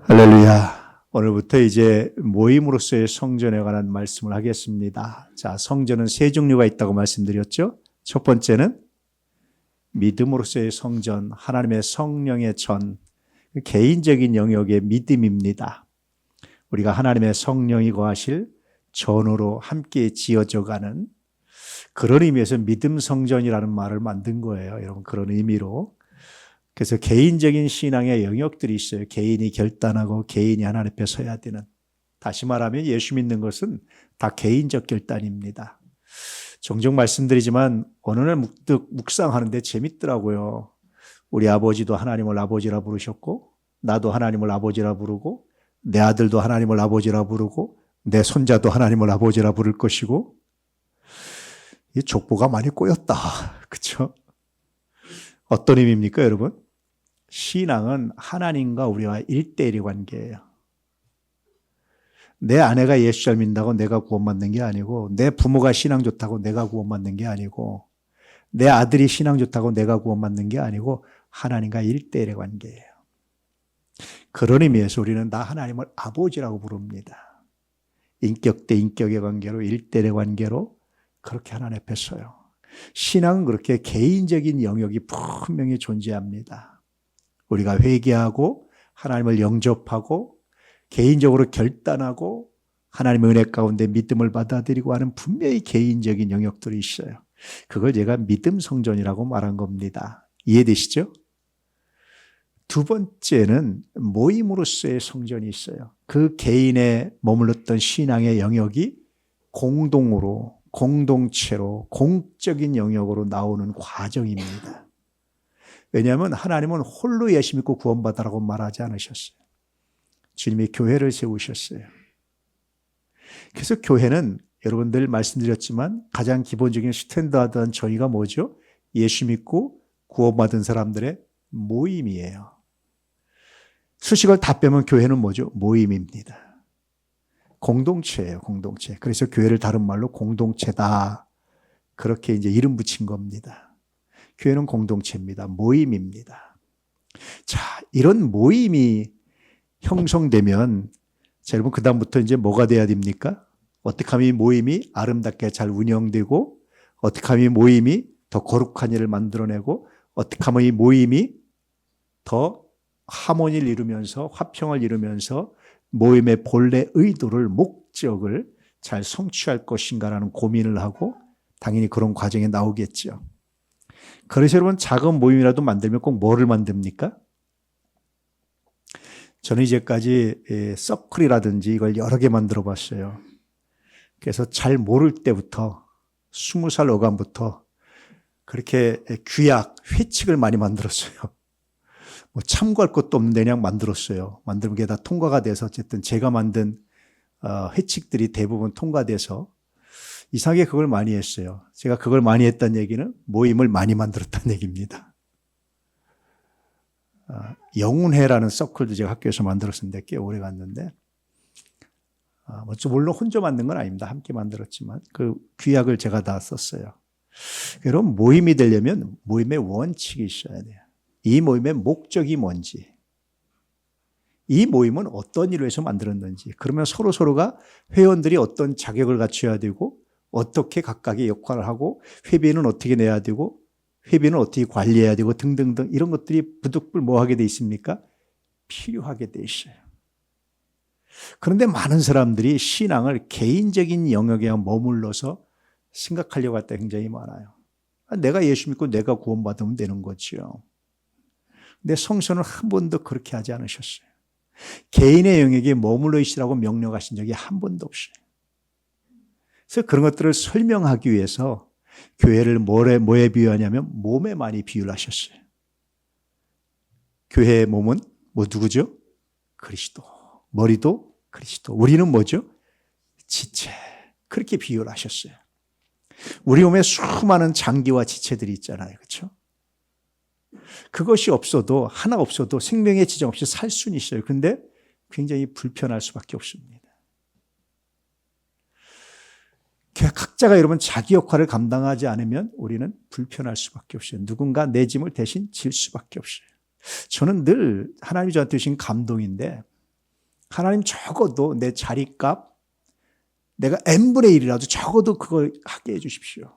할렐루야. 오늘부터 이제 모임으로서의 성전에 관한 말씀을 하겠습니다. 자, 성전은 세 종류가 있다고 말씀드렸죠. 첫 번째는 믿음으로서의 성전, 하나님의 성령의 전, 개인적인 영역의 믿음입니다. 우리가 하나님의 성령이 거하실 전으로 함께 지어져가는 그런 의미에서 믿음 성전이라는 말을 만든 거예요. 여러분, 그런 의미로. 그래서 개인적인 신앙의 영역들이 있어요. 개인이 결단하고 개인이 하나님 앞에 서야 되는. 다시 말하면 예수 믿는 것은 다 개인적 결단입니다. 종종 말씀드리지만 어느 날 묵상하는데 재밌더라고요. 우리 아버지도 하나님을 아버지라 부르셨고, 나도 하나님을 아버지라 부르고, 내 아들도 하나님을 아버지라 부르고, 내 손자도 하나님을 아버지라 부를 것이고, 이 족보가 많이 꼬였다. 그렇죠? 어떤 의미입니까, 여러분? 신앙은 하나님과 우리와 1대1의 관계예요. 내 아내가 예수 잘 믿는다고 내가 구원받는 게 아니고, 내 부모가 신앙 좋다고 내가 구원받는 게 아니고, 내 아들이 신앙 좋다고 내가 구원받는 게 아니고, 하나님과 1대1의 관계예요. 그런 의미에서 우리는 나 하나님을 아버지라고 부릅니다. 인격 대 인격의 관계로 1대1의 관계로 그렇게 하나님 앞에 서요. 신앙은 그렇게 개인적인 영역이 분명히 존재합니다. 우리가 회개하고 하나님을 영접하고 개인적으로 결단하고 하나님의 은혜 가운데 믿음을 받아들이고 하는 분명히 개인적인 영역들이 있어요. 그걸 제가 믿음 성전이라고 말한 겁니다. 이해되시죠? 두 번째는 모임으로서의 성전이 있어요. 그 개인의 머물렀던 신앙의 영역이 공동으로, 공동체로, 공적인 영역으로 나오는 과정입니다. 왜냐하면 하나님은 홀로 예수 믿고 구원받으라고 말하지 않으셨어요. 주님이 교회를 세우셨어요. 그래서 교회는 여러분들 말씀드렸지만 가장 기본적인 스탠다드한 정의가 뭐죠? 예수 믿고 구원받은 사람들의 모임이에요. 수식을 다 빼면 교회는 뭐죠? 모임입니다. 공동체예요, 공동체. 그래서 교회를 다른 말로 공동체다. 그렇게 이제 이름 붙인 겁니다. 교회는 공동체입니다. 모임입니다. 자, 이런 모임이 형성되면, 자, 여러분, 그다음부터 이제 뭐가 돼야 됩니까? 어떻게 하면 이 모임이 아름답게 잘 운영되고, 어떻게 하면 이 모임이 더 거룩한 일을 만들어내고, 어떻게 하면 이 모임이 더 하모니를 이루면서, 화평을 이루면서 모임의 본래 의도를, 목적을 잘 성취할 것인가라는 고민을 하고, 당연히 그런 과정에 나오겠죠. 그래서 여러분, 작은 모임이라도 만들면 꼭 뭐를 만듭니까? 저는 이제까지 서클이라든지 이걸 여러 개 만들어 봤어요. 그래서 잘 모를 때부터 20살 어간부터 그렇게 규약, 회칙을 많이 만들었어요. 뭐 참고할 것도 없는데 그냥 만들었어요. 만들면 그게 다 통과가 돼서 어쨌든 제가 만든 회칙들이 대부분 통과돼서 이상하게 그걸 많이 했어요. 제가 그걸 많이 했다는 얘기는 모임을 많이 만들었다는 얘기입니다. 영운회라는 서클도 제가 학교에서 만들었는데 꽤 오래 갔는데, 물론 혼자 만든 건 아닙니다. 함께 만들었지만 그 규약을 제가 다 썼어요. 여러분, 모임이 되려면 모임의 원칙이 있어야 돼요. 이 모임의 목적이 뭔지, 이 모임은 어떤 일을 위해서 만들었는지, 그러면 서로가 회원들이 어떤 자격을 갖춰야 되고 어떻게 각각의 역할을 하고 회비는 어떻게 내야 되고 회비는 어떻게 관리해야 되고 등등등 이런 것들이 부득불 뭐 하게 돼 있습니까? 필요하게 돼 있어요. 그런데 많은 사람들이 신앙을 개인적인 영역에 머물러서 생각하려고 할 때 굉장히 많아요. 내가 예수 믿고 내가 구원받으면 되는 거죠. 근데 성서는 한 번도 그렇게 하지 않으셨어요. 개인의 영역에 머물러 있으라고 명령하신 적이 한 번도 없어요. 그래서 그런 것들을 설명하기 위해서 교회를 뭐에 비유하냐면 몸에 많이 비유를 하셨어요. 교회의 몸은 누구죠? 그리스도. 머리도 그리스도. 우리는 뭐죠? 지체. 그렇게 비유를 하셨어요. 우리 몸에 수많은 장기와 지체들이 있잖아요. 그렇죠? 그것이 없어도, 하나 없어도 생명의 지장 없이 살 수는 있어요. 그런데 굉장히 불편할 수밖에 없습니다. 각자가 여러분 자기 역할을 감당하지 않으면 우리는 불편할 수밖에 없어요. 누군가 내 짐을 대신 질 수밖에 없어요. 저는 늘 하나님이 저한테 주신 감동인데, 하나님 적어도 내 자리값, 내가 n분의 1이라도 적어도 그걸 하게 해 주십시오.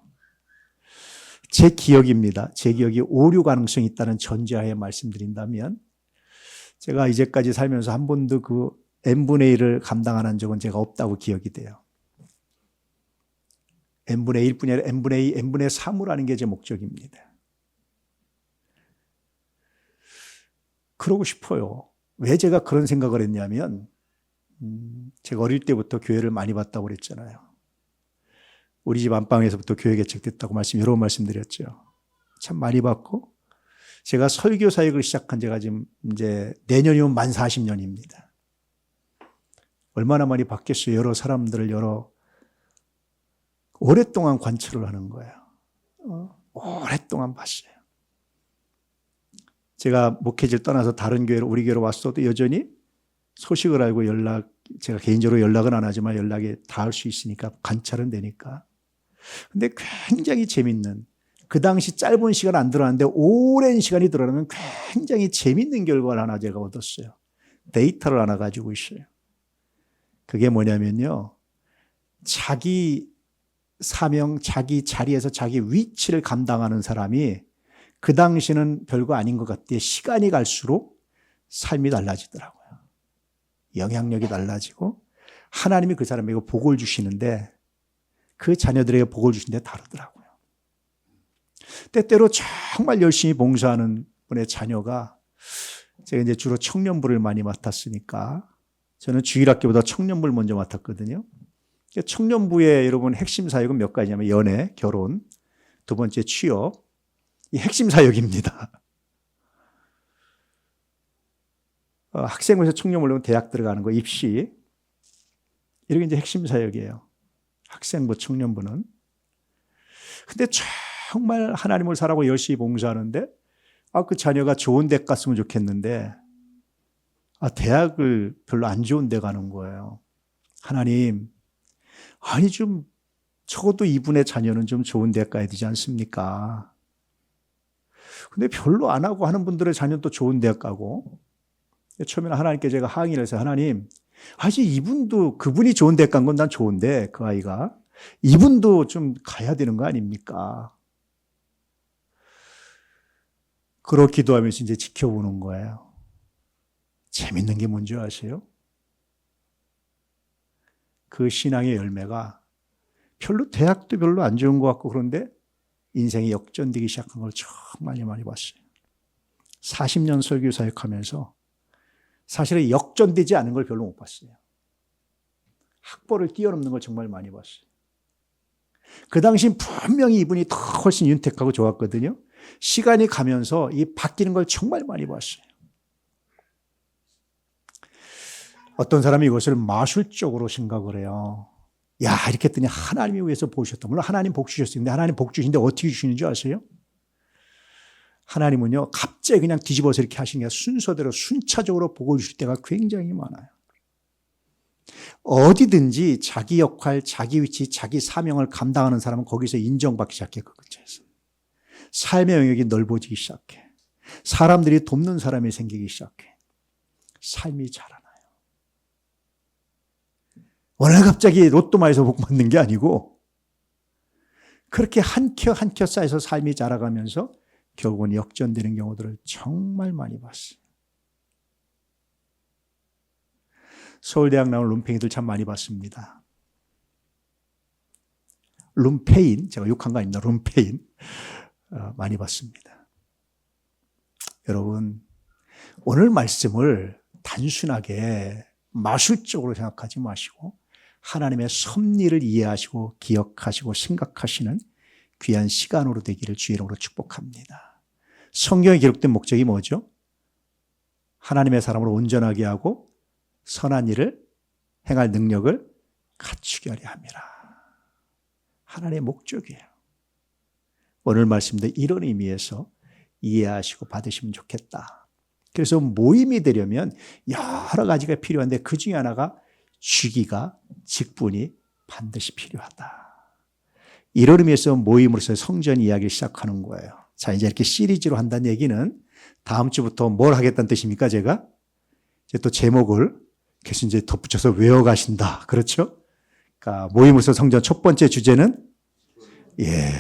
제 기억입니다. 제 기억이 오류 가능성이 있다는 전제하에 말씀드린다면 제가 이제까지 살면서 한 번도 그 n분의 1을 감당한 적은 제가 없다고 기억이 돼요. n분의 1뿐이 아니라 n분의 2, n분의 3을 하는 게 제 목적입니다. 그러고 싶어요. 왜 제가 그런 생각을 했냐면 제가 어릴 때부터 교회를 많이 봤다고 그랬잖아요. 우리 집 안방에서부터 교회 개척됐다고 여러 번 말씀드렸죠. 참 많이 봤고 제가 설교 사역을 시작한 지가 지금 이제 내년이면 만 40년입니다. 얼마나 많이 봤겠어요. 여러 사람들을 오랫동안 관찰을 하는 거예요. 오랫동안 봤어요. 제가 목회지를 떠나서 다른 교회로 우리 교회로 왔어도 여전히 소식을 알고 제가 개인적으로 연락은 안 하지만 연락이 닿을 수 있으니까 관찰은 되니까. 근데 굉장히 재밌는, 그 당시 짧은 시간 안 들어갔는데 오랜 시간이 들어가면 굉장히 재밌는 결과를 하나 제가 얻었어요. 데이터를 하나 가지고 있어요. 그게 뭐냐면요. 자기 사명, 자기 자리에서 자기 위치를 감당하는 사람이 그 당시는 별거 아닌 것 같아요. 시간이 갈수록 삶이 달라지더라고요. 영향력이 달라지고 하나님이 그 사람에게 복을 주시는데 그 자녀들에게 복을 주시는데 다르더라고요. 때때로 정말 열심히 봉사하는 분의 자녀가 제가 이제 주로 청년부를 많이 맡았으니까 저는 주일학교보다 청년부를 먼저 맡았거든요. 청년부의 여러분 핵심 사역은 몇 가지냐면 연애, 결혼, 두 번째 취업, 이 핵심 사역입니다. 학생부에서 청년부로 대학 들어가는 거, 입시, 이런 게 이제 핵심 사역이에요. 학생부, 청년부는. 근데 정말 하나님을 사랑하고 열심히 봉사하는데 그 자녀가 좋은 데 갔으면 좋겠는데 대학을 별로 안 좋은 데 가는 거예요. 하나님, 아니 좀 적어도 이분의 자녀는 좀 좋은 데 가야 되지 않습니까? 근데 별로 안 하고 하는 분들의 자녀는 또 좋은 대학 가고, 처음에는 하나님께 제가 항의를 해서 하나님, 이분도 그분이 좋은 대학 간 건 난 좋은데 그 아이가 이분도 좀 가야 되는 거 아닙니까? 그렇게 기도하면서 이제 지켜보는 거예요. 재밌는 게 뭔지 아세요? 그 신앙의 열매가 대학도 별로 안 좋은 것 같고 그런데 인생이 역전되기 시작한 걸 정말 많이 봤어요. 40년 설교 사역하면서 사실은 역전되지 않은 걸 별로 못 봤어요. 학벌을 뛰어넘는 걸 정말 많이 봤어요. 그 당시 분명히 이분이 더 훨씬 윤택하고 좋았거든요. 시간이 가면서 이 바뀌는 걸 정말 많이 봤어요. 어떤 사람이 이것을 마술적으로 생각을 해요. 이렇게 했더니 하나님이 위해서 보셨다. 물론 하나님 복 주셨어요. 근데 하나님 복 주시는데 어떻게 주시는 줄 아세요? 하나님은요, 갑자기 그냥 뒤집어서 이렇게 하시는 게 순서대로 순차적으로 복을 주실 때가 굉장히 많아요. 어디든지 자기 역할, 자기 위치, 자기 사명을 감당하는 사람은 거기서 인정받기 시작해, 그 근처에서. 삶의 영역이 넓어지기 시작해. 사람들이 돕는 사람이 생기기 시작해. 삶이 자라나요. 오늘 갑자기 로또마에서 복 받는 게 아니고 그렇게 한 켜 한 켜 쌓여서 삶이 자라가면서 결국은 역전되는 경우들을 정말 많이 봤어요. 서울대학 나온 룸팽이들 참 많이 봤습니다. 룸페인, 제가 욕한 거 아닙니다. 룸페인 많이 봤습니다. 여러분, 오늘 말씀을 단순하게 마술적으로 생각하지 마시고 하나님의 섭리를 이해하시고 기억하시고 생각하시는 귀한 시간으로 되기를 주의 이름으로 축복합니다. 성경에 기록된 목적이 뭐죠? 하나님의 사람을 온전하게 하고 선한 일을 행할 능력을 갖추게 하려 함이라. 하나님의 목적이에요. 오늘 말씀도 이런 의미에서 이해하시고 받으시면 좋겠다. 그래서 모임이 되려면 여러 가지가 필요한데 그 중에 하나가 주기가, 직분이 반드시 필요하다. 이런 의미에서 모임으로서 성전 이야기를 시작하는 거예요. 자, 이제 이렇게 시리즈로 한다는 얘기는 다음 주부터 뭘 하겠다는 뜻입니까, 제가? 이제 또 제목을 그래서 이제 덧붙여서 외워가신다. 그렇죠? 그러니까 모임에서 성전 첫 번째 주제는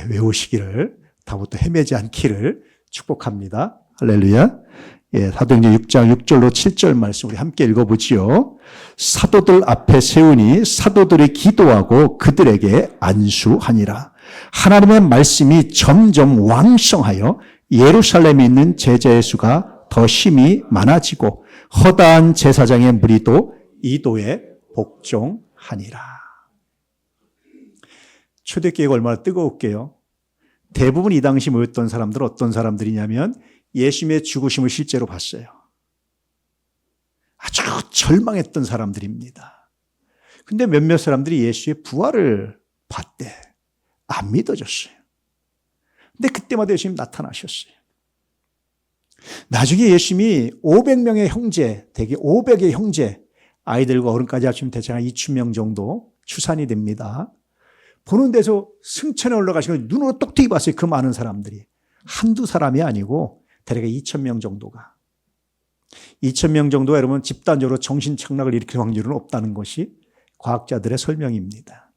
외우시기를, 다부터 헤매지 않기를 축복합니다. 할렐루야. 사도행전 6장 6절로 7절 말씀 우리 함께 읽어보지요. 사도들 앞에 세우니 사도들이 기도하고 그들에게 안수하니라. 하나님의 말씀이 점점 왕성하여 예루살렘에 있는 제자의 수가 더 심히 많아지고 허다한 제사장의 무리도 이도에 복종하니라. 초대교회가 얼마나 뜨거웠게요. 대부분 이 당시 모였던 사람들은 어떤 사람들이냐면 예수님의 죽으심을 실제로 봤어요. 아주 절망했던 사람들입니다. 근데 몇몇 사람들이 예수의 부활을 봤대. 안 믿어졌어요. 근데 그때마다 예수님 나타나셨어요. 나중에 예수님이 500명의 형제, 대개 500의 형제, 아이들과 어른까지 합치면 대충 한 2,000명 정도 추산이 됩니다. 보는 데서 승천에 올라가시고 눈으로 똑똑히 봤어요. 그 많은 사람들이. 한두 사람이 아니고 대략 2,000명 정도가. 2,000명 정도가 여러분 집단적으로 정신착락을 일으킬 확률은 없다는 것이 과학자들의 설명입니다.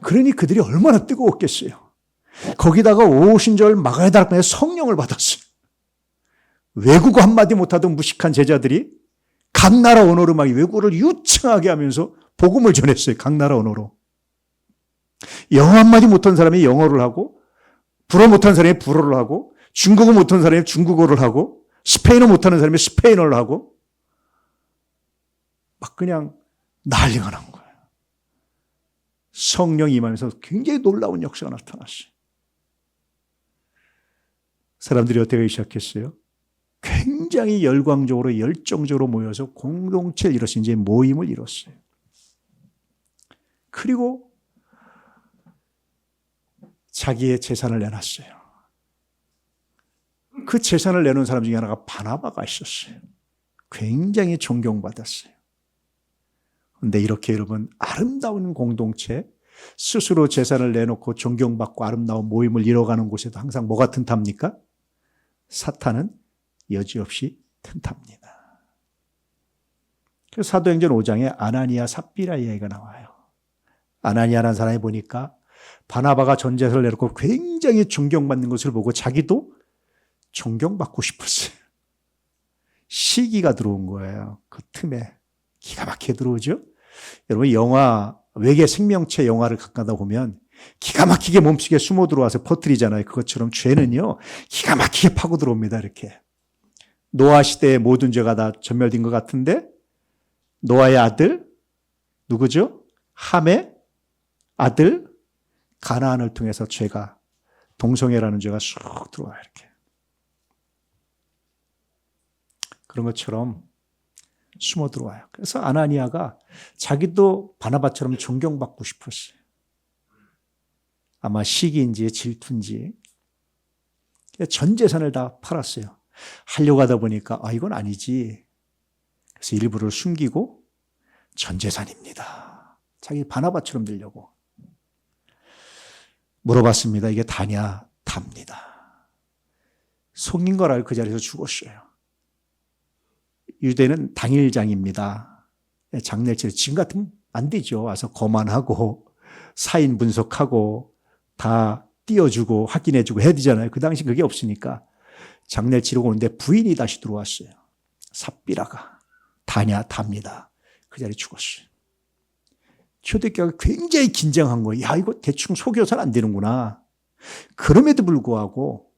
그러니 그들이 얼마나 뜨거웠겠어요. 거기다가 오신절 막아야 될 만에 성령을 받았어요. 외국어 한마디 못하던 무식한 제자들이 각 나라 언어로 막 외국어를 유창하게 하면서 복음을 전했어요. 각 나라 언어로. 영어 한마디 못한 사람이 영어를 하고, 불어 못한 사람이 불어를 하고, 중국어 못한 사람이 중국어를 하고, 스페인어 못하는 사람이 스페인어를 하고, 막 그냥 난리가 난 거예요. 성령이 임하면서 굉장히 놀라운 역사가 나타났어요. 사람들이 어떻게 하기 시작했어요? 굉장히 열광적으로 열정적으로 모여서 공동체를 이뤘어요. 이제 모임을 이뤘어요. 그리고 자기의 재산을 내놨어요. 그 재산을 내놓은 사람 중에 하나가 바나바가 있었어요. 굉장히 존경받았어요. 그런데 이렇게 여러분 아름다운 공동체, 스스로 재산을 내놓고 존경받고 아름다운 모임을 이뤄가는 곳에도 항상 뭐가 튼탑니까? 사탄은 여지없이 튼탑니다. 그래서 사도행전 5장에 아나니아 삽비라 이야기가 나와요. 아나니아라는 사람이 보니까 바나바가 전 재산을 내놓고 굉장히 존경받는 것을 보고 자기도 존경받고 싶었어요. 시기가 들어온 거예요. 그 틈에. 기가 막히게 들어오죠? 여러분 영화, 외계 생명체 영화를 가까다 보면 기가 막히게 몸속에 숨어 들어와서 퍼뜨리잖아요. 그것처럼 죄는요, 기가 막히게 파고 들어옵니다. 이렇게. 노아 시대의 모든 죄가 다 전멸된 것 같은데 노아의 아들, 누구죠? 함의 아들 가나안을 통해서 죄가, 동성애라는 죄가 쑥 들어와요. 이렇게. 그런 것처럼 숨어 들어와요. 그래서 아나니아가 자기도 바나바처럼 존경받고 싶었어요. 아마 시기인지 질투인지 전 재산을 다 팔았어요. 하려고 하다 보니까 이건 아니지. 그래서 일부를 숨기고 전 재산입니다. 자기 바나바처럼 되려고. 물어봤습니다. 이게 다냐? 답니다. 속인 걸 알고 그 자리에서 죽었어요. 유대는 당일장입니다. 장례철 지금 같으면 안 되죠. 와서 거만하고 사인 분석하고 다 띄워주고 확인해주고 해야 되잖아요. 그 당시 그게 없으니까 장례를 치르고 오는데 부인이 다시 들어왔어요. 삽비라가. 다냐? 답니다. 그 자리에 죽었어요. 초대교회가 굉장히 긴장한 거예요. 야, 이거 대충 속여서는 안 되는구나. 그럼에도 불구하고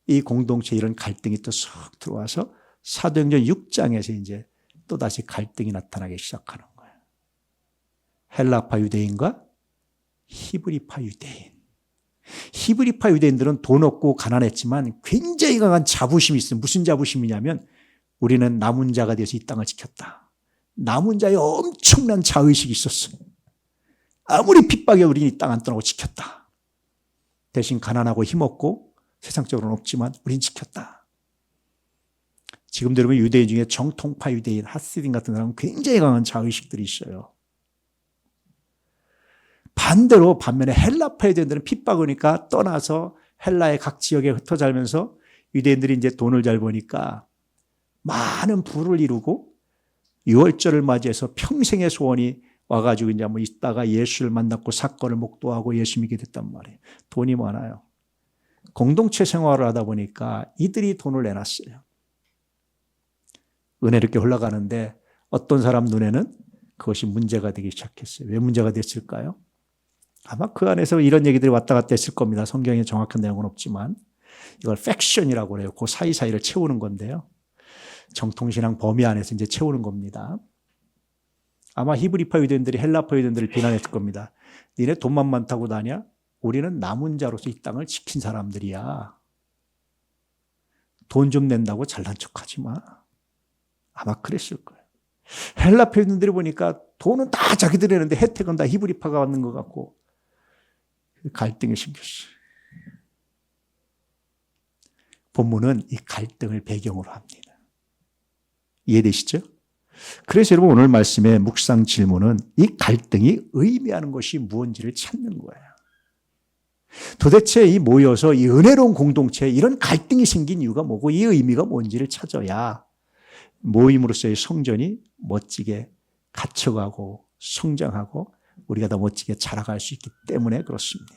이 공동체에 이런 갈등이 또 쏙 들어와서 사도행전 6장에서 이제 또다시 갈등이 나타나기 시작하는 거예요. 헬라파 유대인과 히브리파 유대인. 히브리파 유대인들은 돈 없고 가난했지만 굉장히 강한 자부심이 있어요. 무슨 자부심이냐면 우리는 남은 자가 되어서 이 땅을 지켰다. 남은 자의 엄청난 자의식이 있었어요. 아무리 핍박에 우리는 이 땅 안 떠나고 지켰다. 대신 가난하고 힘없고 세상적으로는 없지만 우린 지켰다. 지금도 여러분 유대인 중에 정통파 유대인, 하시딘 같은 사람은 굉장히 강한 자의식들이 있어요. 반대로 반면에 헬라파 유대인들은 핍박하니까 떠나서 헬라의 각 지역에 흩어 살면서 유대인들이 이제 돈을 잘 버니까 많은 부를 이루고 유월절을 맞이해서 평생의 소원이 와가지고 이제 뭐 있다가 예수를 만났고 사건을 목도하고 예수 믿게 됐단 말이에요. 돈이 많아요. 공동체 생활을 하다 보니까 이들이 돈을 내놨어요. 은혜롭게 흘러가는데 어떤 사람 눈에는 그것이 문제가 되기 시작했어요. 왜 문제가 됐을까요? 아마 그 안에서 이런 얘기들이 왔다 갔다 했을 겁니다. 성경에 정확한 내용은 없지만 이걸 팩션이라고 그래요. 그 사이사이를 채우는 건데요. 정통신앙 범위 안에서 이제 채우는 겁니다. 아마 히브리파 유대인들이 헬라파 유대인들을 비난했을 겁니다. 니네 돈만 많다고 다냐? 우리는 남은 자로서 이 땅을 지킨 사람들이야. 돈 좀 낸다고 잘난 척하지 마. 아마 그랬을 거예요. 헬라파 유대인들이 보니까 돈은 다 자기들이 내는데 혜택은 다 히브리파가 받는 것 같고 갈등이 생겼어요. 본문은 이 갈등을 배경으로 합니다. 이해되시죠? 그래서 여러분 오늘 말씀의 묵상 질문은 이 갈등이 의미하는 것이 무엇인지를 찾는 거예요. 도대체 이 모여서 이 은혜로운 공동체에 이런 갈등이 생긴 이유가 뭐고 이 의미가 뭔지를 찾아야 모임으로서의 성전이 멋지게 갇혀가고 성장하고 우리가 더 멋지게 자라갈 수 있기 때문에 그렇습니다.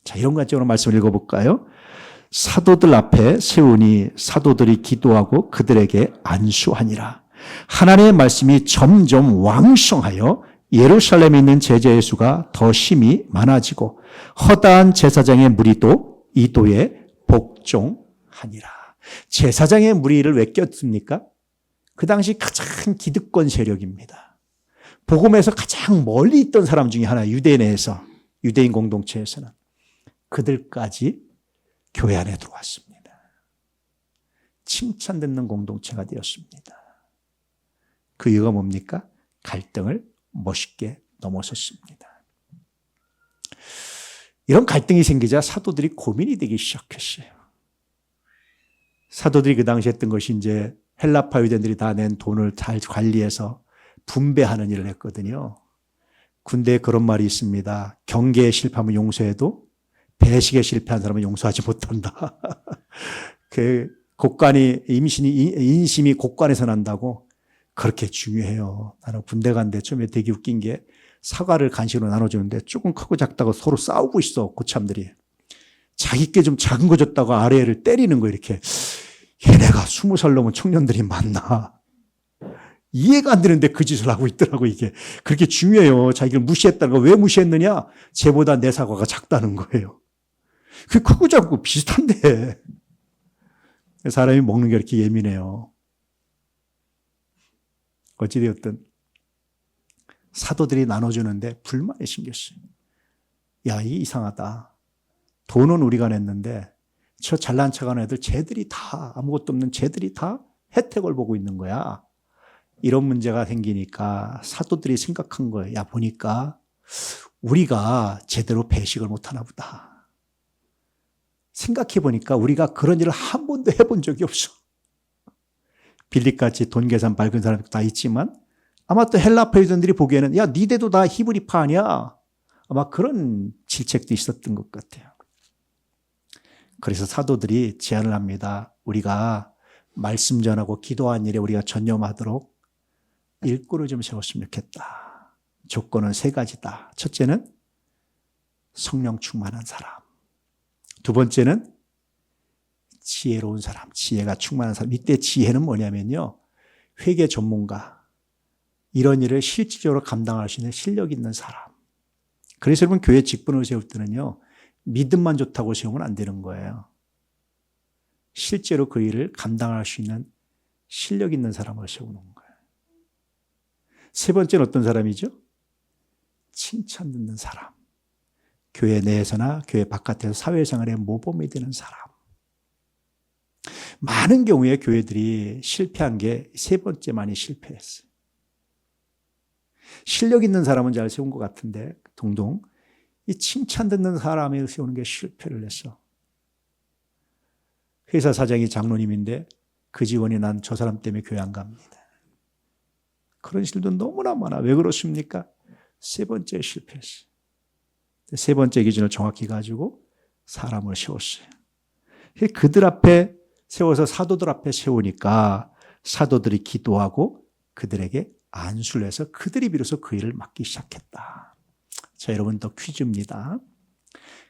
자, 이런 관점으로 말씀을 읽어볼까요? 사도들 앞에 세우니 사도들이 기도하고 그들에게 안수하니라. 하나님의 말씀이 점점 왕성하여 예루살렘에 있는 제자의 수가 더 심히 많아지고 허다한 제사장의 무리도 이도에 복종하니라. 제사장의 무리를 왜 꼈습니까? 그 당시 가장 기득권 세력입니다. 복음에서 가장 멀리 있던 사람 중에 하나, 유대 내에서, 유대인 공동체에서는 그들까지 교회 안에 들어왔습니다. 칭찬 듣는 공동체가 되었습니다. 그 이유가 뭡니까? 갈등을 멋있게 넘어섰습니다. 이런 갈등이 생기자 사도들이 고민이 되기 시작했어요. 사도들이 그 당시 했던 것이 이제 헬라파 유대인들이 다 낸 돈을 잘 관리해서 분배하는 일을 했거든요. 군대에 그런 말이 있습니다. 경계에 실패하면 용서해도 배식에 실패한 사람은 용서하지 못한다. 그 인심이 곡간에서 난다고. 그렇게 중요해요. 나는 군대 간데 처음에 되게 웃긴 게 사과를 간식으로 나눠주는데 조금 크고 작다고 서로 싸우고 있어, 고참들이. 자기께 좀 작은 거 줬다고 아래를 때리는 거 이렇게. 얘네가 20살 넘은 청년들이 많나. 이해가 안 되는데 그 짓을 하고 있더라고, 이게. 그렇게 중요해요. 자기를 무시했다는 거. 왜 무시했느냐? 쟤보다 내 사과가 작다는 거예요. 그게 크고 작고 비슷한데. 사람이 먹는 게 이렇게 예민해요. 어찌되었든 사도들이 나눠주는데 불만이 생겼어요. 야, 이게 이상하다. 돈은 우리가 냈는데 저 잘난 척하는 애들 쟤들이 다 아무것도 없는 쟤들이 다 혜택을 보고 있는 거야. 이런 문제가 생기니까 사도들이 생각한 거예요. 야, 보니까 우리가 제대로 배식을 못하나 보다. 생각해 보니까 우리가 그런 일을 한 번도 해본 적이 없어. 빌립같이 돈 계산 밝은 사람도 다 있지만 아마 또 헬라파 유대인들이 보기에는 야, 니네도 다 히브리파 아니야. 아마 그런 질책도 있었던 것 같아요. 그래서 사도들이 제안을 합니다. 우리가 말씀 전하고 기도한 일에 우리가 전념하도록 일꾼을 좀 세웠으면 좋겠다. 조건은 3가지다. 첫째는 성령 충만한 사람. 두 번째는 지혜로운 사람, 지혜가 충만한 사람. 이때 지혜는 뭐냐면요. 회계 전문가. 이런 일을 실질적으로 감당할 수 있는 실력 있는 사람. 그래서 여러분 교회 직분을 세울 때는요. 믿음만 좋다고 세우면 안 되는 거예요. 실제로 그 일을 감당할 수 있는 실력 있는 사람을 세우는 거예요. 세 번째는 어떤 사람이죠? 칭찬 듣는 사람. 교회 내에서나 교회 바깥에서 사회생활에 모범이 되는 사람. 많은 경우에 교회들이 실패한 게 3번째만이 실패했어요. 실력 있는 사람은 잘 세운 것 같은데 동동 이 칭찬 듣는 사람을 세우는 게 실패를 했어. 회사 사장이 장로님인데 그 직원이 난 저 사람 때문에 교회 안 갑니다. 그런 일도 너무나 많아. 왜 그렇습니까? 3번째 실패했어요. 3번째 기준을 정확히 가지고 사람을 세웠어요. 그들 앞에 세워서 사도들 앞에 세우니까 사도들이 기도하고 그들에게 안수를 해서 그들이 비로소 그 일을 맡기 시작했다. 자, 여러분 더 퀴즈입니다.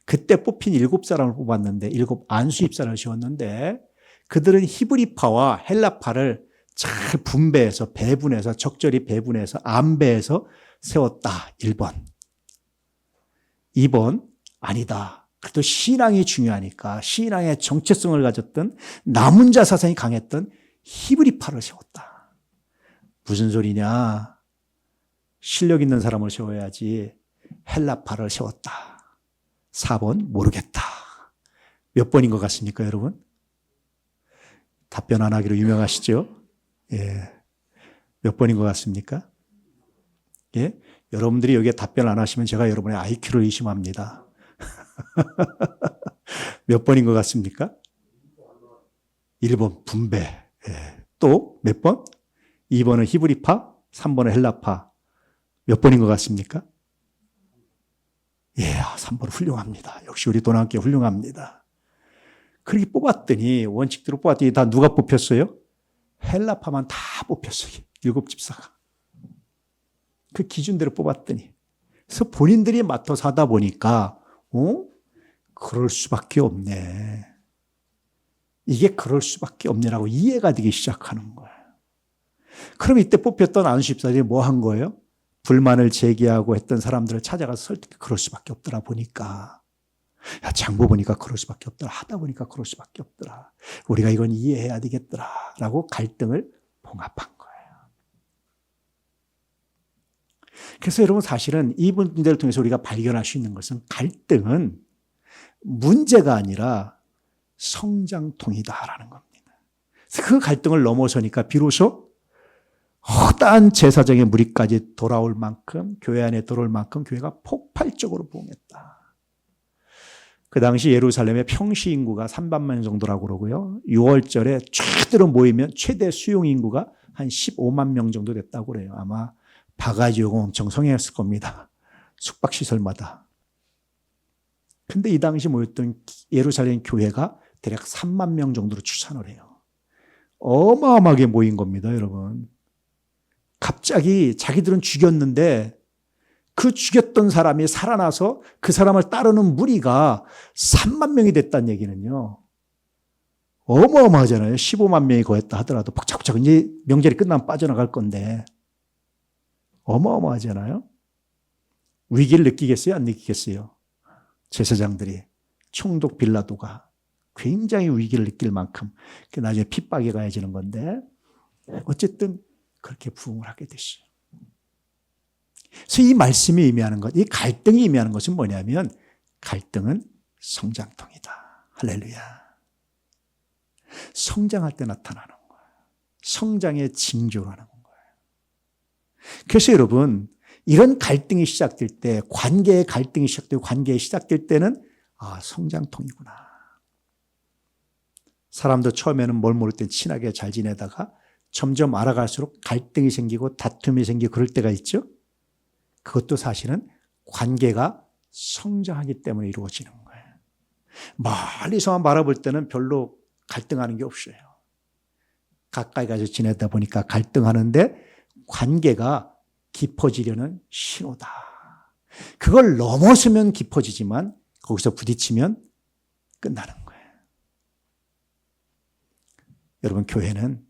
그때 뽑힌 7사람을 뽑았는데 7 안수 입사를 세웠는데 그들은 히브리파와 헬라파를 잘 분배해서 배분해서 적절히 배분해서 안배해서 세웠다. 1번. 2번 아니다. 그래도 신앙이 중요하니까 신앙의 정체성을 가졌던 남은 자 사상이 강했던 히브리파를 세웠다. 무슨 소리냐. 실력 있는 사람을 세워야지 헬라파를 세웠다. 4번 모르겠다. 몇 번인 것 같습니까 여러분? 답변 안 하기로 유명하시죠? 예. 몇 번인 것 같습니까? 예. 여러분들이 여기에 답변 안 하시면 제가 여러분의 IQ를 의심합니다. 몇 번인 것 같습니까? 1번 분배. 예. 또 몇 번? 2번은 히브리파, 3번은 헬라파. 몇 번인 것 같습니까? 예, 3번 훌륭합니다. 역시 우리 도남교회 훌륭합니다. 그렇게 뽑았더니 원칙대로 뽑았더니 다 누가 뽑혔어요? 헬라파만 다 뽑혔어요. 7집사가. 그 기준대로 뽑았더니. 그래서 본인들이 맡아서 하다 보니까 그럴 수밖에 없네. 이게 그럴 수밖에 없네라고 이해가 되기 시작하는 거예요. 그럼 이때 뽑혔던 안수집사들이 뭐 한 거예요? 불만을 제기하고 했던 사람들을 찾아가서 설득해. 그럴 수밖에 없더라 보니까. 야, 장부 보니까 그럴 수밖에 없더라. 하다 보니까 그럴 수밖에 없더라. 우리가 이건 이해해야 되겠더라. 라고 갈등을 봉합한 거예요. 그래서 여러분 사실은 이 문제를 통해서 우리가 발견할 수 있는 것은 갈등은 문제가 아니라 성장통이다라는 겁니다. 그래서 그 갈등을 넘어서니까 비로소 허다한 제사장의 무리까지 돌아올 만큼 교회 안에 들어올 만큼 교회가 폭발적으로 부흥했다. 그 당시 예루살렘의 평시 인구가 300만 정도라고 그러고요. 6월절에 최대로 모이면 최대 수용 인구가 한 15만 명 정도 됐다고 그래요. 아마 바가지 요금 엄청 성행했을 겁니다. 숙박시설마다. 근데 이 당시 모였던 예루살렘 교회가 대략 3만 명 정도로 추산을 해요. 어마어마하게 모인 겁니다, 여러분. 갑자기 자기들은 죽였는데 그 죽였던 사람이 살아나서 그 사람을 따르는 무리가 3만 명이 됐다는 얘기는요. 어마어마하잖아요. 15만 명이 거했다 하더라도 복잡복잡 이제 명절이 끝나면 빠져나갈 건데 어마어마하잖아요. 위기를 느끼겠어요? 안 느끼겠어요? 제사장들이 총독 빌라도가 굉장히 위기를 느낄 만큼 나중에 핍박에 가해지는 건데 어쨌든 그렇게 부흥을 하게 됐어요. 그래서 이 말씀이 의미하는 것, 이 갈등이 의미하는 것은 뭐냐면 갈등은 성장통이다. 할렐루야. 성장할 때 나타나는 거예요. 성장의 징조라는 거예요. 그래서 여러분 이런 갈등이 시작될 때 관계의 갈등이 시작되고 관계가 시작될 때는 성장통이구나. 사람도 처음에는 뭘 모를 때 친하게 잘 지내다가 점점 알아갈수록 갈등이 생기고 다툼이 생기고 그럴 때가 있죠. 그것도 사실은 관계가 성장하기 때문에 이루어지는 거예요. 멀리서만 바라볼 때는 별로 갈등하는 게 없어요. 가까이 가서 지내다 보니까 갈등하는데 관계가 깊어지려는 신호다. 그걸 넘어서면 깊어지지만 거기서 부딪히면 끝나는 거예요. 여러분 교회는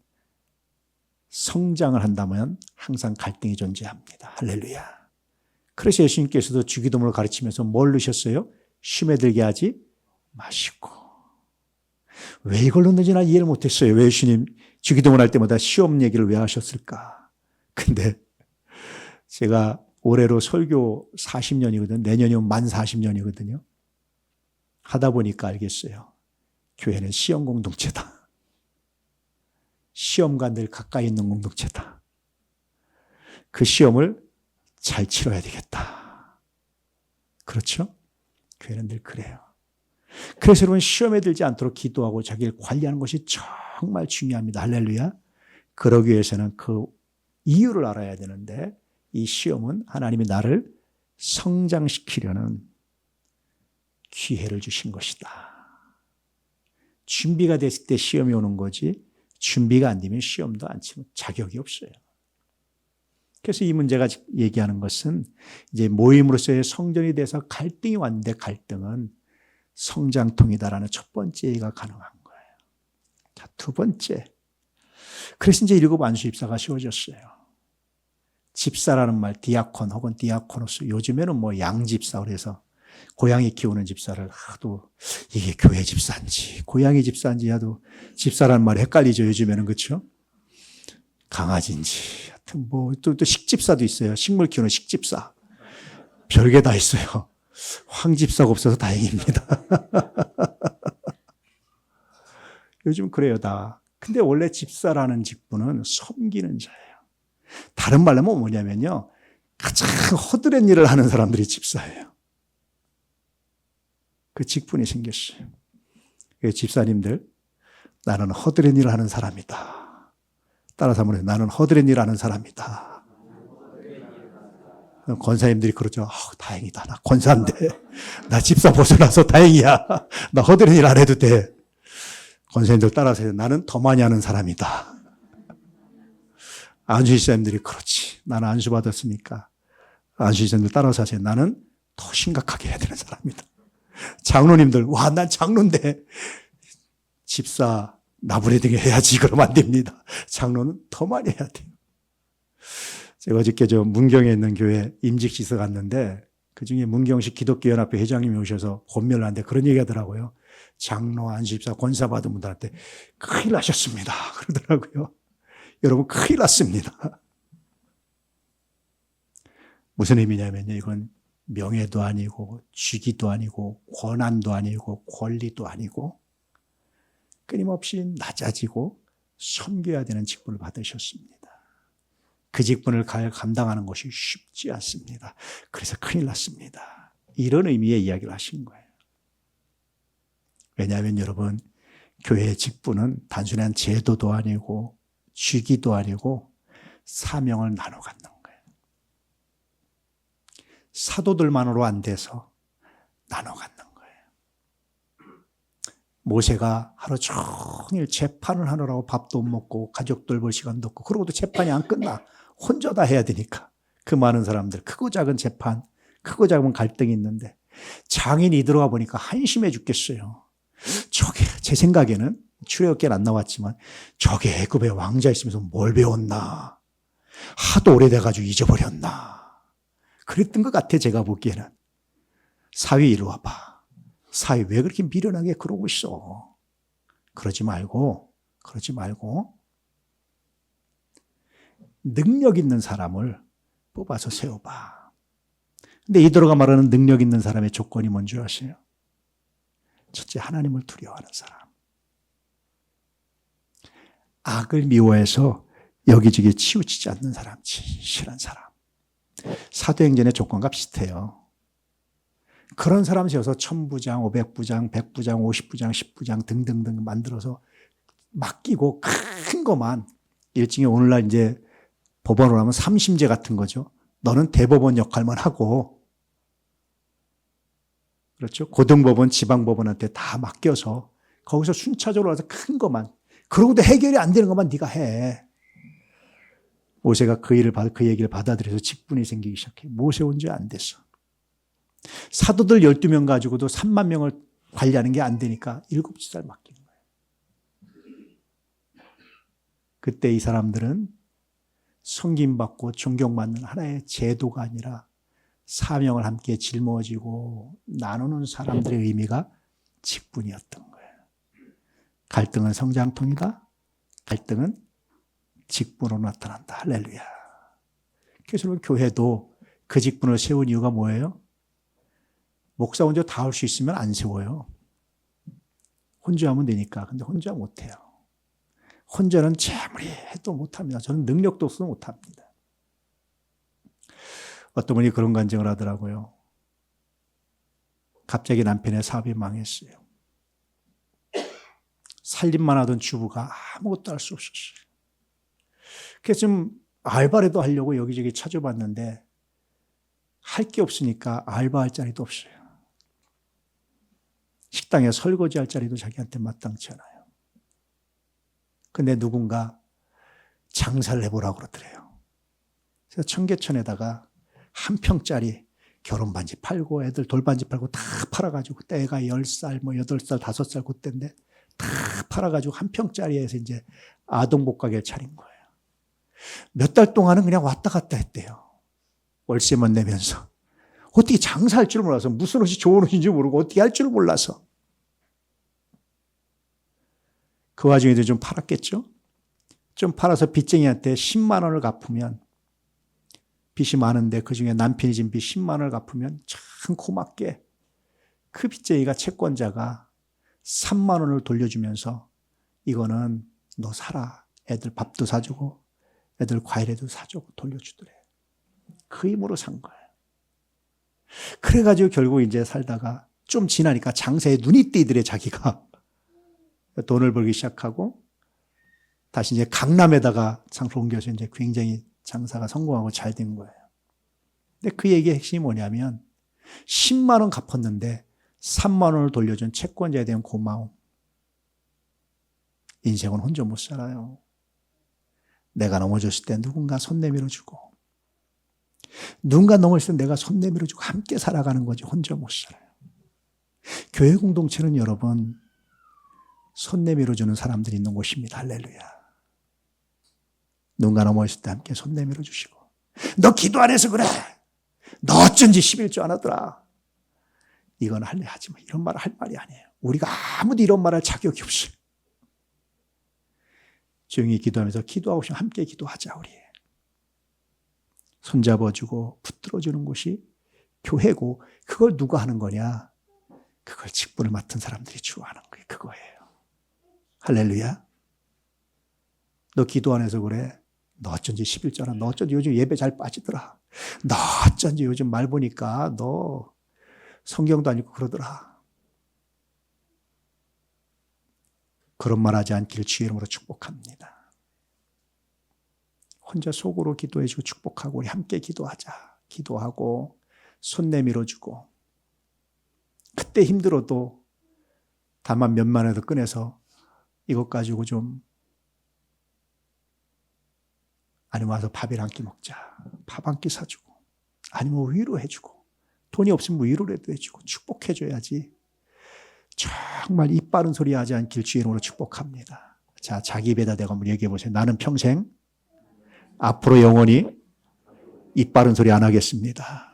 성장을 한다면 항상 갈등이 존재합니다. 할렐루야. 그래서 예수님께서도 주기도문을 가르치면서 뭘 넣으셨어요? 쉼에 들게 하지 마시고. 왜 이걸 넣는지 난 이해를 못했어요. 왜 예수님 주기도문 할 때마다 시험 얘기를 왜 하셨을까? 근데 제가 올해로 설교 40년이거든요. 내년이면 만 40년이거든요. 하다 보니까 알겠어요. 교회는 시험 공동체다. 시험과 늘 가까이 있는 공동체다. 그 시험을 잘 치러야 되겠다. 그렇죠? 교회는 늘 그래요. 그래서 여러분 시험에 들지 않도록 기도하고 자기를 관리하는 것이 정말 중요합니다. 할렐루야. 그러기 위해서는 그 이유를 알아야 되는데 이 시험은 하나님이 나를 성장시키려는 기회를 주신 것이다. 준비가 됐을 때 시험이 오는 거지 준비가 안 되면 시험도 안 치면 자격이 없어요. 그래서 이 문제가 얘기하는 것은 이제 모임으로서의 성전이 돼서 갈등이 왔는데 갈등은 성장통이다라는 첫 번째 얘기가 가능한 거예요. 자, 두 번째. 그래서 이제 일곱 안수 집사가 세워졌어요. 집사라는 말, 디아콘 혹은 디아코노스. 요즘에는 뭐 양집사 그래서 고양이 키우는 집사를 하도 이게 교회 집사인지 고양이 집사인지 하도 집사라는 말이 헷갈리죠. 요즘에는 그렇죠? 강아지인지 하여튼 뭐 또 식집사도 있어요. 식물 키우는 식집사. 별게 다 있어요. 황집사가 없어서 다행입니다. 요즘 그래요 다. 근데 원래 집사라는 직분은 섬기는 자예요. 다른 말로 하면 뭐냐면요. 가장 허드렛 일을 하는 사람들이 집사예요. 그 직분이 생겼어요. 집사님들, 나는 허드렛 일을 하는 사람이다. 따라서 한번 나는 허드렛 일을 하는 사람이다. 권사님들이 그러죠. 다행이다. 나 권사인데. 나 집사 벗어나서 다행이야. 나 허드렛 일 안 해도 돼. 권사님들 따라서 해요. 나는 더 많이 하는 사람이다. 안수 집사님들이 그렇지. 나는 안수 받았으니까. 안수 집사님들 따라서 하세요. 나는 더 심각하게 해야 되는 사람이다. 장로님들, 와, 난 장로인데 집사 나부레딩 해야지. 그러면 안 됩니다. 장로는 더 많이 해야 돼요. 제가 어저께 문경에 있는 교회 임직시서 갔는데 그중에 문경시 기독교연합회 회장님이 오셔서 권면을 하는데 그런 얘기 하더라고요. 장로, 안수집사, 권사 받은 분들한테 큰일 나셨습니다. 그러더라고요. 여러분 큰일 났습니다. 무슨 의미냐면요. 이건 명예도 아니고 직위도 아니고 권한도 아니고 권리도 아니고 끊임없이 낮아지고 섬겨야 되는 직분을 받으셨습니다. 그 직분을 감당하는 것이 쉽지 않습니다. 그래서 큰일 났습니다. 이런 의미의 이야기를 하신 거예요. 왜냐하면 여러분 교회의 직분은 단순한 제도도 아니고 직위도 아니고 사명을 나눠 갖는 거예요. 사도들만으로 안 돼서 나눠 갖는 거예요. 모세가 하루 종일 재판을 하느라고 밥도 못 먹고 가족들 볼 시간도 없고 그러고도 재판이 안 끝나. 혼자 다 해야 되니까. 그 많은 사람들 크고 작은 재판, 크고 작은 갈등이 있는데 장인이 들어가 보니까 한심해 죽겠어요. 저게 제 생각에는 출애굽기엔 안 나왔지만 저게 애굽의 왕자 있으면서 뭘 배웠나. 하도 오래돼가지고 잊어버렸나. 그랬던 것 같아 제가 보기에는. 사위 이리 와봐. 사위 왜 그렇게 미련하게 그러고 있어. 그러지 말고 능력 있는 사람을 뽑아서 세워봐. 근데 이도로가 말하는 능력 있는 사람의 조건이 뭔지 아세요? 첫째, 하나님을 두려워하는 사람. 악을 미워해서 여기저기 치우치지 않는 사람, 진실한 사람. 사도행전의 조건과 비슷해요. 그런 사람 세워서 1000부장, 500부장, 100부장, 50부장, 10부장 등등등 만들어서 맡기고 큰 것만 일종의 오늘날 이제 법원으로 하면 삼심제 같은 거죠. 너는 대법원 역할만 하고 그렇죠. 고등법원, 지방법원한테 다 맡겨서 거기서 순차적으로 와서 큰 것만 그러고도 해결이 안 되는 것만 네가 해. 모세가 그 얘기를 받아들여서 직분이 생기기 시작해. 모세 온 지 안 됐어. 사도들 12명 가지고도 3만 명을 관리하는 게 안 되니까 7살 맡기는 거예요. 그때 이 사람들은 섬김받고 존경받는 하나의 제도가 아니라 사명을 함께 짊어지고 나누는 사람들의 의미가 직분이었던 거예요. 갈등은 성장통이다. 갈등은 직분으로 나타난다. 할렐루야. 그래서 교회도 그 직분을 세운 이유가 뭐예요? 목사 혼자 다 할 수 있으면 안 세워요. 혼자 하면 되니까. 근데 혼자 못해요. 혼자는 아무리 해도 못합니다. 저는 능력도 없어서 못합니다. 어떤 분이 그런 간증을 하더라고요. 갑자기 남편의 사업이 망했어요. 살림만 하던 주부가 아무것도 할 수 없었어요. 그래서 좀 알바라도 하려고 여기저기 찾아봤는데 할 게 없으니까 알바할 자리도 없어요. 식당에 설거지할 자리도 자기한테 마땅치 않아요. 근데 누군가 장사를 해보라고 그러더래요. 그래서 청계천에다가 한 평짜리 결혼반지 팔고 애들 돌반지 팔고 다 팔아가지고 때가 10살, 8살, 5살 그때인데 다 팔아가지고 한 평짜리에서 이제 아동복 가게를 차린 거예요. 몇 달 동안은 그냥 왔다 갔다 했대요. 월세만 내면서. 어떻게 장사할 줄 몰라서 무슨 옷이 좋은 옷인지 모르고 어떻게 할 줄 몰라서. 그 와중에도 좀 팔았겠죠? 좀 팔아서 빚쟁이한테 10만 원을 갚으면 빚이 많은데 그중에 남편이 진 빚 10만 원을 갚으면 참 고맙게 그 빚쟁이가 채권자가 3만 원을 돌려주면서 이거는 너 살아. 애들 밥도 사주고 애들 과일에도 사주고 돌려주더래. 그 힘으로 산 거예요. 그래가지고 결국 이제 살다가 좀 지나니까 장사에 눈이 띄더래 자기가. 돈을 벌기 시작하고 다시 이제 강남에다가 장소를 옮겨서 이제 굉장히 장사가 성공하고 잘 된 거예요. 근데 그 얘기의 핵심이 뭐냐면 10만 원 갚았는데 3만 원을 돌려준 채권자에 대한 고마움. 인생은 혼자 못 살아요. 내가 넘어졌을 때 누군가 손 내밀어 주고 누군가 넘어졌을 때 내가 손 내밀어 주고 함께 살아가는 거지 혼자 못 살아요. 교회 공동체는 여러분 손 내밀어 주는 사람들이 있는 곳입니다. 할렐루야. 누군가 넘어졌을 때 함께 손 내밀어 주시고 너 기도 안 해서 그래. 너 어쩐지 11조 안 하더라. 이건 할래 하지 마. 이런 말을 할 말이 아니에요. 우리가 아무도 이런 말할 자격이 없어요. 조용히 기도하면서 기도하고 싶으면 함께 기도하자 우리. 손잡아주고 붙들어주는 곳이 교회고 그걸 누가 하는 거냐. 그걸 직분을 맡은 사람들이 주로 하는 거예요. 그거예요. 할렐루야. 너 기도 안 해서 그래. 너 어쩐지 11조나 너 어쩐지 요즘 예배 잘 빠지더라. 너 어쩐지 요즘 말 보니까 너 성경도 안 읽고 그러더라. 그런 말 하지 않기를 주의 이름으로 축복합니다. 혼자 속으로 기도해주고 축복하고 우리 함께 기도하자. 기도하고 손 내밀어주고 그때 힘들어도 다만 몇만 원도 꺼내서 이것 가지고 좀 아니면 와서 밥이랑 한 끼 먹자. 밥 한 끼 사주고 아니면 위로해주고 돈이 없으면 위로라도 해주고 축복해줘야지. 정말 입 바른 소리 하지 않길 주의 이름으로 축복합니다. 자, 자기 입에다 대고 한번 얘기해 보세요. 나는 평생 앞으로 영원히 입 바른 소리 안 하겠습니다.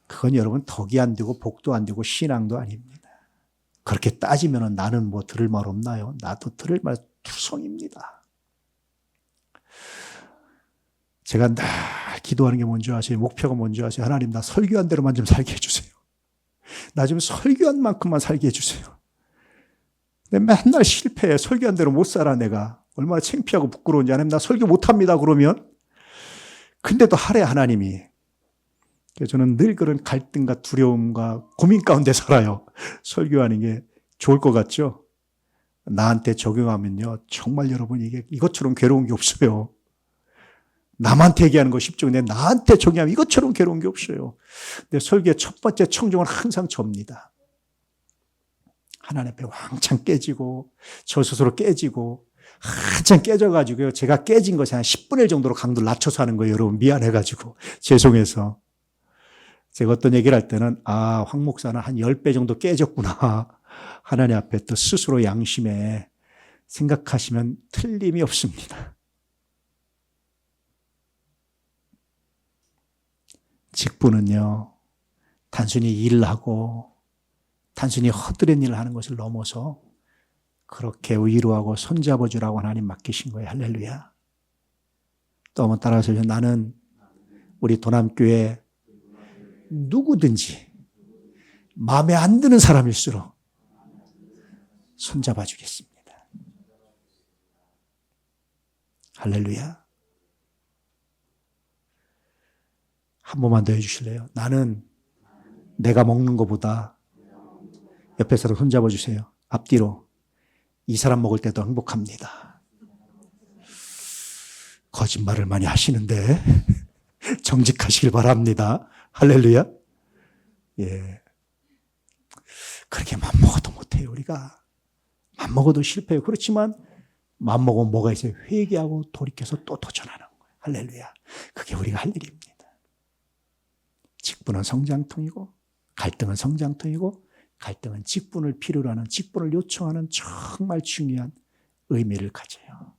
그건 여러분 덕이 안 되고 복도 안 되고 신앙도 아닙니다. 그렇게 따지면 나는 뭐 들을 말 없나요? 나도 들을 말 투성입니다. 제가 늘 기도하는 게 뭔지 아세요? 목표가 뭔지 아세요? 하나님 나 설교한 대로만 좀 살게 해주세요. 나 좀 설교한 만큼만 살게 해주세요. 근데 맨날 실패해. 설교한 대로 못 살아 내가. 얼마나 창피하고 부끄러운지. 하나님 나 설교 못합니다 그러면. 근데도 하래 하나님이. 그래서 저는 늘 그런 갈등과 두려움과 고민 가운데 살아요. 설교하는 게 좋을 것 같죠? 나한테 적용하면요. 정말 여러분 이게 이것처럼 괴로운 게 없어요. 남한테 얘기하는 거 쉽죠. 근데 나한테 적용하면 이것처럼 괴로운 게 없어요. 근데 설교의 첫 번째 청중은 항상 접니다. 하나님 앞에 왕창 깨지고 저 스스로 깨지고 한참 깨져가지고요. 제가 깨진 것이 한 10분의 1 정도로 강도를 낮춰서 하는 거예요. 여러분 미안해가지고 죄송해서. 제가 어떤 얘기를 할 때는 황 목사는 한 10배 정도 깨졌구나. 하나님 앞에 또 스스로 양심에 생각하시면 틀림이 없습니다. 직분은요. 단순히 일하고 단순히 헛되는 일을 하는 것을 넘어서 그렇게 위로하고 손잡아주라고 하나님 맡기신 거예요. 할렐루야. 또 한번 따라서 나는 우리 도남교회 누구든지 마음에 안 드는 사람일수록 손잡아 주겠습니다. 할렐루야. 한 번만 더 해주실래요? 나는 내가 먹는 것보다 옆에 사람 손잡아 주세요. 앞뒤로. 이 사람 먹을 때도 행복합니다. 거짓말을 많이 하시는데 정직하시길 바랍니다. 할렐루야. 예. 그렇게 맘먹어도 못해요, 우리가. 맘먹어도 실패해요. 그렇지만 맘먹으면 뭐가 있어요? 회개하고 돌이켜서 또 도전하는 거예요. 할렐루야. 그게 우리가 할 일입니다. 직분은 성장통이고 갈등은 성장통이고 갈등은 직분을 필요로 하는, 직분을 요청하는 정말 중요한 의미를 가져요.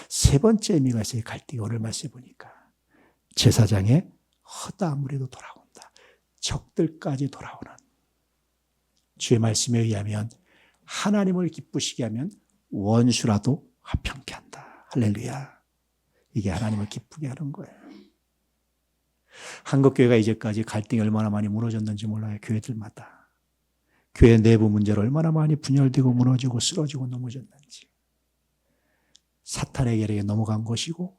세 번째 의미가 있어요. 갈등이 오늘 말씀해 보니까 제사장의 허다무리도 돌아온다. 적들까지 돌아오는. 주의 말씀에 의하면 하나님을 기쁘시게 하면 원수라도 화평케 한다. 할렐루야. 이게 하나님을 기쁘게 하는 거예요. 한국교회가 이제까지 갈등이 얼마나 많이 무너졌는지 몰라요. 교회들마다. 교회 내부 문제로 얼마나 많이 분열되고 무너지고 쓰러지고 넘어졌는지. 사탄에게 넘어간 것이고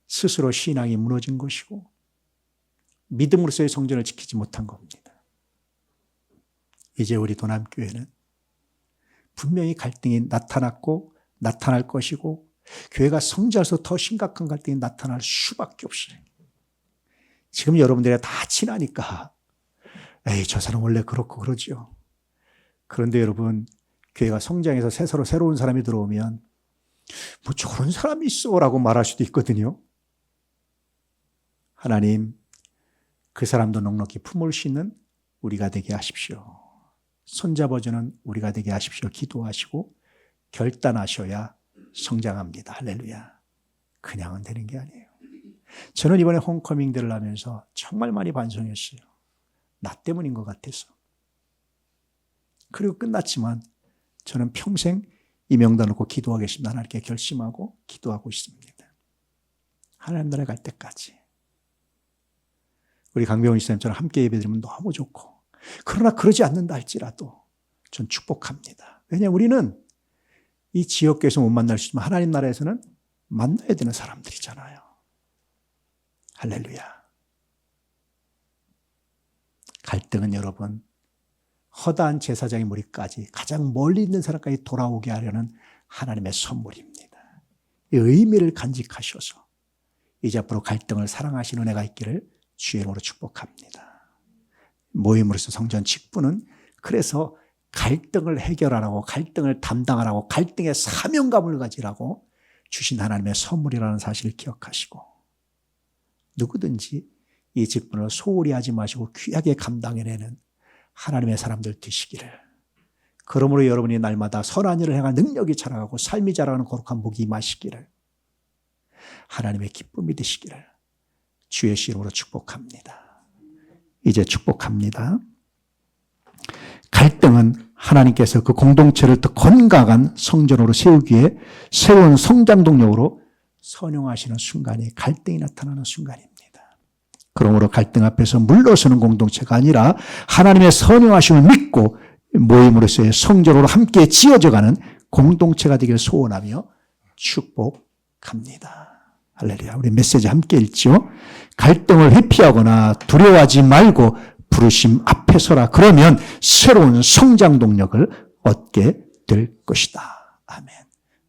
스스로 신앙이 무너진 것이고 믿음으로서의 성전을 지키지 못한 겁니다. 이제 우리 도남교회는 분명히 갈등이 나타났고 나타날 것이고 교회가 성장해서 더 심각한 갈등이 나타날 수밖에 없어요. 지금 여러분들이 다 친하니까 에이 저 사람 원래 그렇고 그러죠. 그런데 여러분 교회가 성장해서 새로 새로운 사람이 들어오면 뭐 저런 사람이 있어 라고 말할 수도 있거든요. 하나님 그 사람도 넉넉히 품을 수 있는 우리가 되게 하십시오. 손잡아주는 우리가 되게 하십시오. 기도하시고 결단하셔야 성장합니다. 할렐루야. 그냥은 되는 게 아니에요. 저는 이번에 홈커밍들을 하면서 정말 많이 반성했어요. 나 때문인 것 같아서. 그리고 끝났지만 저는 평생 이 명단 놓고 기도하겠습니다. 하나님께 결심하고 기도하고 있습니다. 하나님 나라에 갈 때까지. 우리 강병훈 집사님처럼 함께 예배드리면 너무 좋고 그러나 그러지 않는다 할지라도 전 축복합니다. 왜냐하면 우리는 이 지역교회에서 못 만날 수 있지만 하나님 나라에서는 만나야 되는 사람들이잖아요. 할렐루야. 갈등은 여러분 허다한 제사장의 무리까지 가장 멀리 있는 사람까지 돌아오게 하려는 하나님의 선물입니다. 이 의미를 간직하셔서 이제 앞으로 갈등을 사랑하시는 은혜가 있기를 주의 이름으로 축복합니다. 모임으로서 성전 직분은 그래서 갈등을 해결하라고 갈등을 담당하라고 갈등의 사명감을 가지라고 주신 하나님의 선물이라는 사실을 기억하시고 누구든지 이 직분을 소홀히 하지 마시고 귀하게 감당해내는 하나님의 사람들 되시기를 그러므로 여러분이 날마다 선한 일을 행할 능력이 자라가고 삶이 자라가는 거룩한 복이 임하시기를 하나님의 기쁨이 되시기를 주의 이름으로 축복합니다. 이제 축복합니다. 갈등은 하나님께서 그 공동체를 더 건강한 성전으로 세우기 위해 새로운 성장 동력으로 선용하시는 순간이 갈등이 나타나는 순간입니다. 그러므로 갈등 앞에서 물러서는 공동체가 아니라 하나님의 선용하심을 믿고 모임으로서의 성전으로 함께 지어져가는 공동체가 되기를 소원하며 축복합니다. 할렐루야. 우리 메시지 함께 읽죠. 갈등을 회피하거나 두려워하지 말고 부르심 앞에 서라. 그러면 새로운 성장 동력을 얻게 될 것이다. 아멘.